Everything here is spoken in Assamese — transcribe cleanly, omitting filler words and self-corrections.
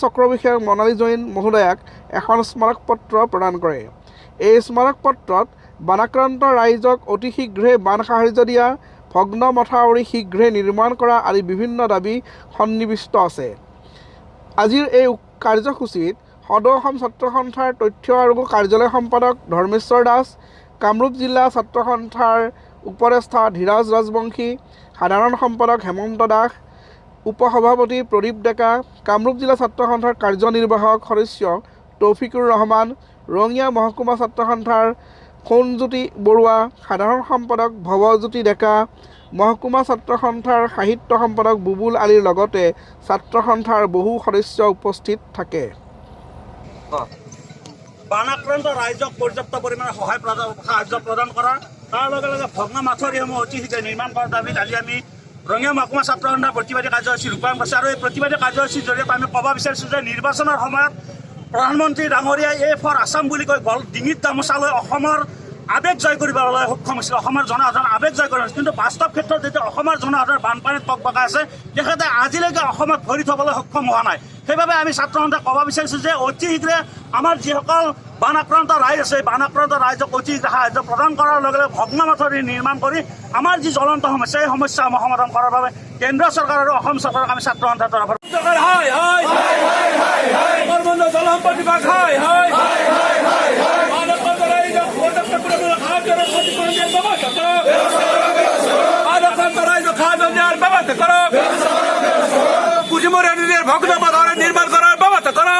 চক্ৰ বিষয়াক মনালী জৈন মহোদয়াক এখন স্মাৰক পত্ৰ প্ৰদান কৰে। এই স্মাৰক পত্ৰত বানাক্ৰান্ত ৰাইজক অতি শীঘ্ৰে বান সাহায্য দিয়া, ভগ্ন মথাউৰি শীঘ্ৰে নিৰ্মাণ কৰা আদি বিভিন্ন দাবী সন্নিৱিষ্ট আছে। আজিৰ এই কাৰ্যসূচীত সদৌ অসম ছাত্ৰ সন্থাৰ তথ্য আৰু কাৰ্যালয় সম্পাদক ধৰ্মেশ্বৰ দাস, কামৰূপ জিলা ছাত্ৰ সন্থাৰ উপদেষ্টা ধীৰাজ ৰাজবংশী, সাধাৰণ সম্পাদক হেমন্ত দাস, উপসভাপতি প্ৰদীপ ডেকা, কামৰূপ জিলা ছাত্ৰ সন্থাৰ কাৰ্যনিৰ্বাহক সদস্য তৌফিকুৰ ৰহমান, ৰঙিয়া মহকুমা ছাত্ৰ সন্থাৰ সোণজ্যোতি বৰুৱা, সাধাৰণ সম্পাদক ভৱজ্যোতি ডেকা, মহকুমা ছাত্ৰ সন্থাৰ সাহিত্য সম্পাদক বুবুল আলীৰ লগতে ছাত্ৰ সন্থাৰ বহু সদস্য উপস্থিত থাকে। বানাক্ৰান্ত ৰাইজক পৰ্যাপ্ত পৰিমাণে সাহায্য প্ৰদান কৰা, তাৰ লগে লগে ভগ্ন মাথৰিসমূহ অতি শীঘ্ৰে নিৰ্মাণ কৰাৰ দাবীত আজি আমি ৰঙিয়া মহকুমা ছাত্ৰ সন্থাৰ প্ৰতিবাদী কাৰ্যসূচী ৰূপায়ণ কৰিছে। আৰু এই প্ৰতিবাদী কাৰ্যসূচীৰ জৰিয়তে আমি ক'ব বিচাৰিছোঁ যে নিৰ্বাচনৰ সময়ত প্ৰধানমন্ত্ৰী ডাঙৰীয়াই এ ফৰ আছাম বুলি কৈ ডিঙিত গামোচা লৈ অসমৰ আৱেগ জয় কৰিবলৈ সক্ষম হৈছিল, অসমৰ জনসাধাৰণৰ আৱেগ জয় কৰিব। কিন্তু বাস্তৱ ক্ষেত্ৰত যেতিয়া অসমৰ জনসাধাৰণ বানপানীত পকপকাই আছে, তেখেতে আজিলৈকে অসমত ভৰি থ'বলৈ সক্ষম হোৱা নাই। সেইবাবে আমি ছাত্ৰ সন্থাই ক'ব বিচাৰিছোঁ যে অতি শীঘ্ৰে আমাৰ যিসকল বান আক্ৰান্ত ৰাইজ আছে, বান আক্ৰান্ত ৰাইজক অতি শীঘ্ৰে সাহায্য প্ৰদান কৰাৰ লগে লগে ভগ্ন মাথৰি নিৰ্মাণ কৰি আমাৰ যি জ্বলন্ত সমস্যা, এই সমস্যাসমূহ সমাধান কৰাৰ বাবে কেন্দ্ৰীয় চৰকাৰ আৰু অসম চৰকাৰক আমি ছাত্ৰ সন্থাৰ তৰফৰ পুঁজিমূল্য নিৰ্মাণ কৰাৰ ব্যবস্থা কৰো।